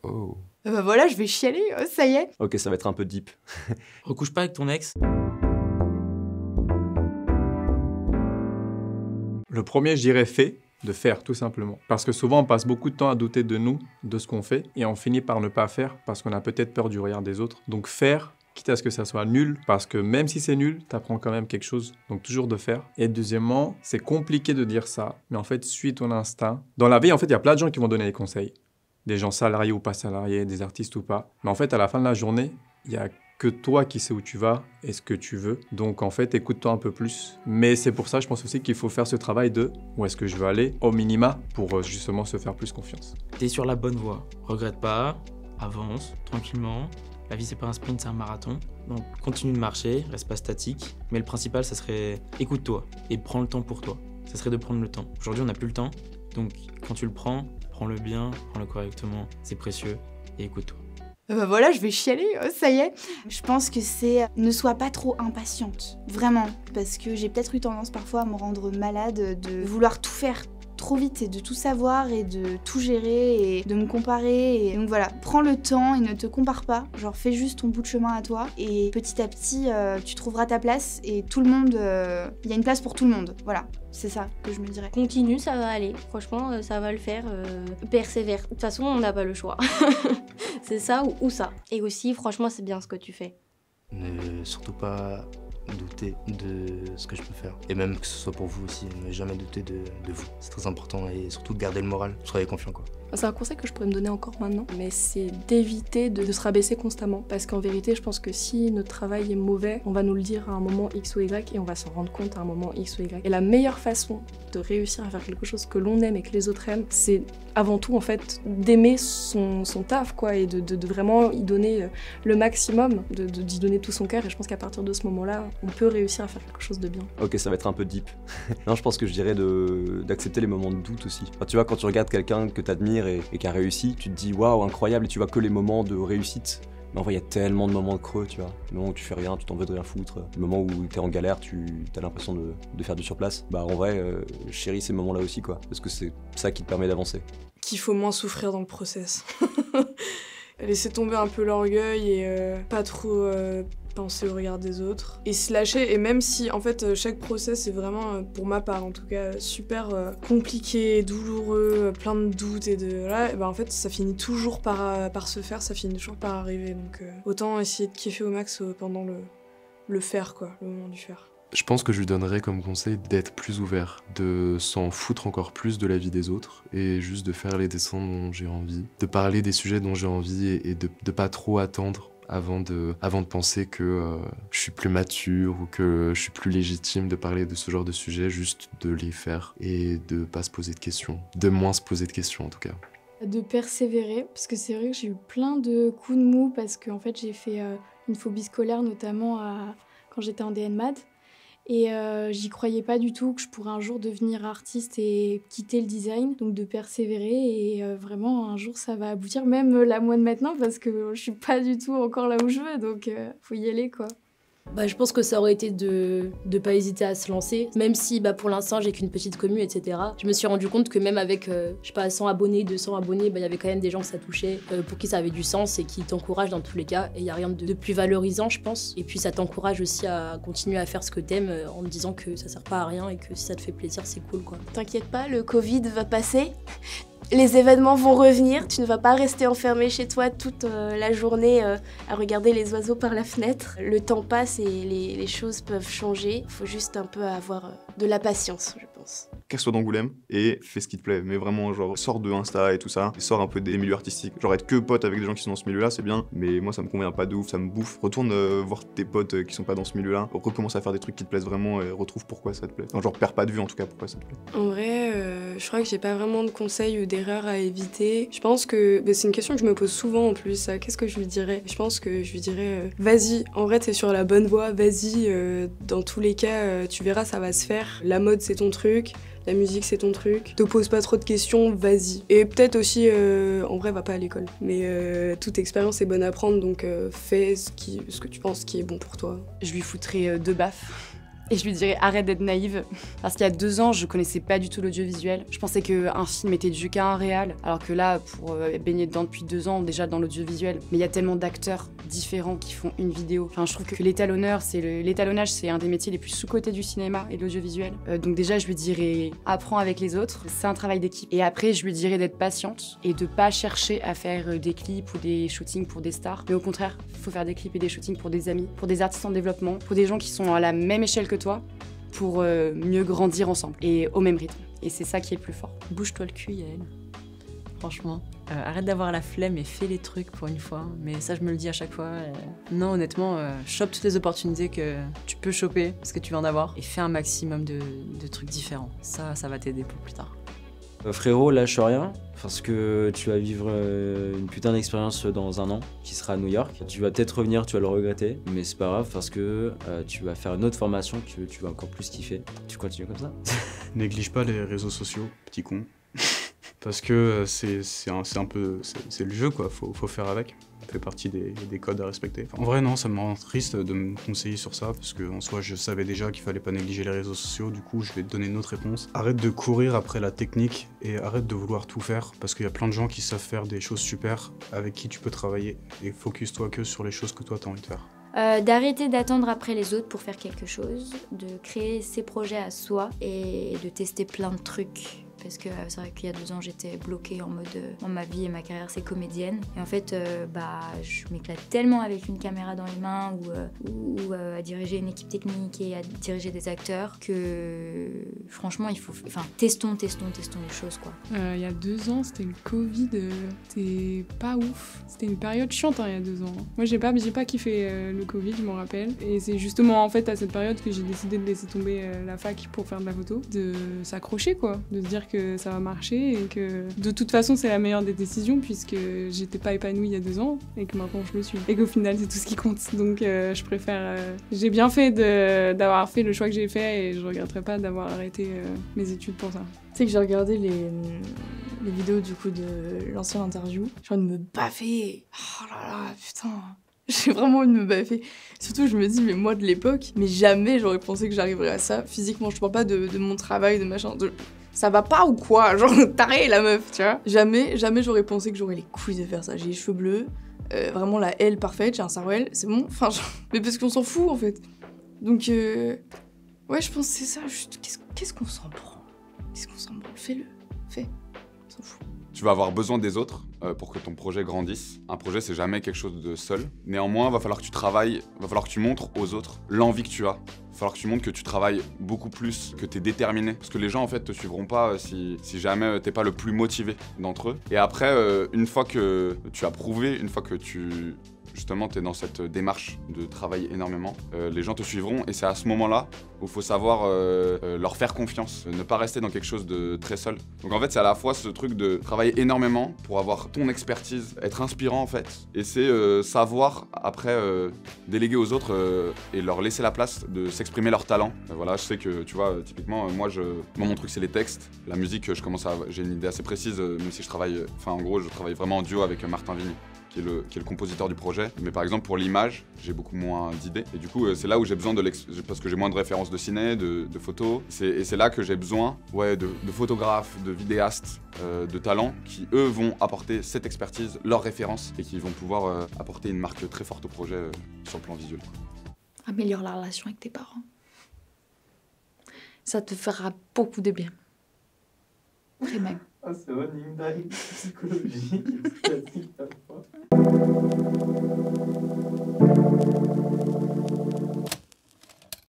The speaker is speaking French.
Oh. Bah voilà, je vais chialer, ça y est. Ok, ça va être un peu deep. Recouche pas avec ton ex. Le premier, je dirais de faire tout simplement. Parce que souvent, on passe beaucoup de temps à douter de nous, de ce qu'on fait, et on finit par ne pas faire parce qu'on a peut-être peur du regard des autres. Donc faire, quitte à ce que ça soit nul, parce que même si c'est nul, t'apprends quand même quelque chose. Donc toujours de faire. Et deuxièmement, c'est compliqué de dire ça, mais en fait, suis ton instinct. Dans la vie, en fait, il y a plein de gens qui vont donner des conseils. Des gens salariés ou pas salariés, des artistes ou pas. Mais en fait, à la fin de la journée, il y a que toi qui sais où tu vas et ce que tu veux. Donc en fait, écoute-toi un peu plus. Mais c'est pour ça, je pense aussi qu'il faut faire ce travail de où est-ce que je veux aller, au minima, pour justement se faire plus confiance. T'es sur la bonne voie. Regrette pas, avance, tranquillement. La vie, c'est pas un sprint, c'est un marathon. Donc continue de marcher, reste pas statique. Mais le principal, ça serait écoute-toi et prends le temps pour toi. Ça serait de prendre le temps. Aujourd'hui, on n'a plus le temps. Donc quand tu le prends, prends-le bien, prends-le correctement. C'est précieux et écoute-toi. Bah voilà, je vais chialer, ça y est. Je pense que c'est ne sois pas trop impatiente, vraiment. Parce que j'ai peut-être eu tendance parfois à me rendre malade de vouloir tout faire trop vite et de tout savoir et de tout gérer et de me comparer. Et donc voilà, prends le temps et ne te compare pas. Genre fais juste ton bout de chemin à toi et petit à petit, tu trouveras ta place et tout le monde, il y a une place pour tout le monde. Voilà, c'est ça que je me dirais. Continue, ça va aller. Franchement, ça va le faire. Persévère. De toute façon, on n'a pas le choix. C'est ça ou ça. Et aussi, franchement, c'est bien ce que tu fais. Ne surtout pas douter de ce que je peux faire. Et même que ce soit pour vous aussi, ne jamais douter de vous. C'est très important et surtout de garder le moral. Soyez confiants quoi. C'est un conseil que je pourrais me donner encore maintenant, mais c'est d'éviter de se rabaisser constamment. Parce qu'en vérité, je pense que si notre travail est mauvais, on va nous le dire à un moment X ou Y et on va s'en rendre compte à un moment X ou Y. Et la meilleure façon de réussir à faire quelque chose que l'on aime et que les autres aiment, c'est avant tout en fait d'aimer son taf quoi, et de vraiment y donner le maximum, d'y donner tout son cœur. Et je pense qu'à partir de ce moment-là, on peut réussir à faire quelque chose de bien. Ok, ça va être un peu deep. Non, je pense que je dirais d'accepter les moments de doute aussi. Enfin, tu vois, quand tu regardes quelqu'un que t'admires et qui a réussi, tu te dis waouh, incroyable, et tu vois que les moments de réussite. Mais en vrai, il y a tellement de moments de creux, tu vois. Les moments où tu fais rien, tu t'en veux de rien foutre. Les moments où t'es en galère, tu as l'impression de faire du surplace. Bah en vrai, chéris ces moments-là aussi, quoi. Parce que c'est ça qui te permet d'avancer. Qu'il faut moins souffrir dans le process. Laisser tomber un peu l'orgueil et pas trop penser au regard des autres. Et se lâcher, et même si en fait chaque process est vraiment, pour ma part en tout cas, super compliqué, douloureux, plein de doutes et de là, et ben en fait ça finit toujours par se faire, ça finit toujours par arriver. Donc autant essayer de kiffer au max pendant le faire quoi, le moment du faire. Je pense que je lui donnerais comme conseil d'être plus ouvert, de s'en foutre encore plus de la vie des autres et juste de faire les dessins dont j'ai envie, de parler des sujets dont j'ai envie et de pas trop attendre avant de penser que je suis plus mature ou que je suis plus légitime de parler de ce genre de sujets, juste de les faire et de pas se poser de questions, de moins se poser de questions en tout cas. De persévérer, parce que c'est vrai que j'ai eu plein de coups de mou parce qu'en fait j'ai fait une phobie scolaire notamment quand j'étais en DN Maths. Et j'y croyais pas du tout que je pourrais un jour devenir artiste et quitter le design. Donc de persévérer et vraiment un jour ça va aboutir, même là moi de maintenant parce que je suis pas du tout encore là où je veux, donc faut y aller quoi. Je pense que ça aurait été de pas hésiter à se lancer, même si pour l'instant j'ai qu'une petite commu, etc. Je me suis rendu compte que même avec, je sais pas, 100 abonnés, 200 abonnés, il y avait quand même des gens que ça touchait, pour qui ça avait du sens et qui t'encouragent dans tous les cas. Et il n'y a rien de plus valorisant, je pense. Et puis ça t'encourage aussi à continuer à faire ce que t'aimes en te disant que ça sert pas à rien et que si ça te fait plaisir, c'est cool quoi. T'inquiète pas, le Covid va passer. Les événements vont revenir, tu ne vas pas rester enfermé chez toi toute la journée à regarder les oiseaux par la fenêtre. Le temps passe et les choses peuvent changer. Il faut juste un peu avoir de la patience, je pense. Casse-toi d'Angoulême et fais ce qui te plaît. Mais vraiment, genre, sors de Insta et tout ça, et sors un peu des milieux artistiques. Genre, être que pote avec des gens qui sont dans ce milieu-là, c'est bien, mais moi, ça me convient pas de ouf, ça me bouffe. Retourne voir tes potes qui sont pas dans ce milieu-là, recommence à faire des trucs qui te plaisent vraiment et retrouve pourquoi ça te plaît. Enfin, genre, perds pas de vue en tout cas pourquoi ça te plaît. En vrai, je crois que j'ai pas vraiment de conseils ou d'erreurs à éviter. Je pense que c'est une question que je me pose souvent en plus. Qu'est-ce que je lui dirais ? Je pense que je lui dirais vas-y, en vrai, t'es sur la bonne voie, vas-y, dans tous les cas, tu verras, ça va se faire. La mode, c'est ton truc. La musique c'est ton truc, te pose pas trop de questions, vas-y. Et peut-être aussi, en vrai va pas à l'école, mais toute expérience est bonne à prendre, donc fais ce que tu penses qui est bon pour toi. Je lui foutrais 2 baffes. Et je lui dirais arrête d'être naïve. Parce qu'il y a 2 ans, je connaissais pas du tout l'audiovisuel. Je pensais qu'un film était dû qu'à un réal. Alors que là, pour baigner dedans depuis 2 ans, déjà dans l'audiovisuel. Mais il y a tellement d'acteurs différents qui font une vidéo. Enfin, je trouve que l'étalonnage, c'est un des métiers les plus sous-cotés du cinéma et de l'audiovisuel. Donc déjà, je lui dirais apprends avec les autres. C'est un travail d'équipe. Et après, je lui dirais d'être patiente et de pas chercher à faire des clips ou des shootings pour des stars. Mais au contraire, il faut faire des clips et des shootings pour des amis, pour des artistes en développement, pour des gens qui sont à la même échelle que toi, pour mieux grandir ensemble et au même rythme. Et c'est ça qui est le plus fort. Bouge-toi le cul, Yael. Franchement. Arrête d'avoir la flemme et fais les trucs pour une fois. Mais ça, je me le dis à chaque fois. Non, honnêtement, chope toutes les opportunités que tu peux choper, parce que tu vas en avoir, et fais un maximum de trucs différents. Ça va t'aider pour plus tard. Frérot, lâche rien, parce que tu vas vivre une putain d'expérience dans 1 an, qui sera à New York. Tu vas peut-être revenir, tu vas le regretter, mais c'est pas grave, parce que tu vas faire une autre formation que tu vas encore plus kiffer. Tu continues comme ça. Néglige pas les réseaux sociaux, petit con. Parce que c'est le jeu, quoi, faut faire avec. Ça fait partie des codes à respecter. Enfin, en vrai, non, ça me rend triste de me conseiller sur ça, parce qu'en soi, je savais déjà qu'il fallait pas négliger les réseaux sociaux, du coup, je vais te donner une autre réponse. Arrête de courir après la technique et arrête de vouloir tout faire, parce qu'il y a plein de gens qui savent faire des choses super, avec qui tu peux travailler, et focus-toi que sur les choses que toi t'as envie de faire. D'arrêter d'attendre après les autres pour faire quelque chose, de créer ses projets à soi et de tester plein de trucs. Parce que c'est vrai qu'il y a 2 ans, j'étais bloquée en mode ma vie et ma carrière, c'est comédienne. Et en fait, je m'éclate tellement avec une caméra dans les mains ou à diriger une équipe technique et à diriger des acteurs que franchement, testons les choses, quoi. Il y a 2 ans, c'était le Covid, c'était pas ouf. C'était une période chiante, il y a 2 ans. Moi, j'ai pas kiffé le Covid, je m'en rappelle. Et c'est justement en fait à cette période que j'ai décidé de laisser tomber la fac pour faire de la photo, de s'accrocher, quoi, de se dire que ça va marcher et que de toute façon c'est la meilleure des décisions puisque j'étais pas épanouie il y a 2 ans et que maintenant je le suis et qu'au final c'est tout ce qui compte, donc je préfère j'ai bien fait d'avoir fait le choix que j'ai fait et je regretterai pas d'avoir arrêté mes études pour ça. Tu sais que j'ai regardé les vidéos du coup de l'ancienne interview, j'ai envie de me baffer. Oh là là, putain, j'ai vraiment envie de me baffer. Surtout, je me dis, mais moi de l'époque, mais jamais j'aurais pensé que j'arriverais à ça. Physiquement, je parle pas de mon travail, de machin. Ça va pas ou quoi? Genre, taré la meuf, tu vois. Jamais j'aurais pensé que j'aurais les couilles de faire ça. J'ai les cheveux bleus, vraiment la L parfaite, j'ai un sarouel, c'est bon. Enfin, genre, mais parce qu'on s'en fout en fait. Donc, ouais, je pense que c'est ça. Juste, qu'est-ce qu'on s'en prend? Qu'est-ce qu'on s'en prend? Fais-le, fais. On s'en fout. Tu vas avoir besoin des autres pour que ton projet grandisse. Un projet, c'est jamais quelque chose de seul. Néanmoins, va falloir que tu travailles, va falloir que tu montres aux autres l'envie que tu as. Va falloir que tu montres que tu travailles beaucoup plus, que tu es déterminé. Parce que les gens, en fait, te suivront pas si jamais t'es pas le plus motivé d'entre eux. Et après, une fois que tu as prouvé, une fois que justement, tu es dans cette démarche de travailler énormément, les gens te suivront et c'est à ce moment-là où il faut savoir leur faire confiance, ne pas rester dans quelque chose de très seul. Donc en fait, c'est à la fois ce truc de travailler énormément pour avoir ton expertise, être inspirant en fait, et c'est savoir après déléguer aux autres et leur laisser la place de s'exprimer leur talent. Voilà, je sais que, tu vois, typiquement, moi, mon truc, c'est les textes. La musique, j'ai une idée assez précise, même si je travaille vraiment en duo avec Martin Vigny, qui est le compositeur du projet. Mais par exemple, pour l'image, j'ai beaucoup moins d'idées. Et du coup, c'est là où j'ai besoin parce que j'ai moins de références de ciné, de photos. Et c'est là que j'ai besoin de photographes, de vidéastes, de talents qui, eux, vont apporter cette expertise, leurs références, et qui vont pouvoir apporter une marque très forte au projet sur le plan visuel. Améliore la relation avec tes parents. Ça te fera beaucoup de bien. Très même. Ah, c'est running psychologie.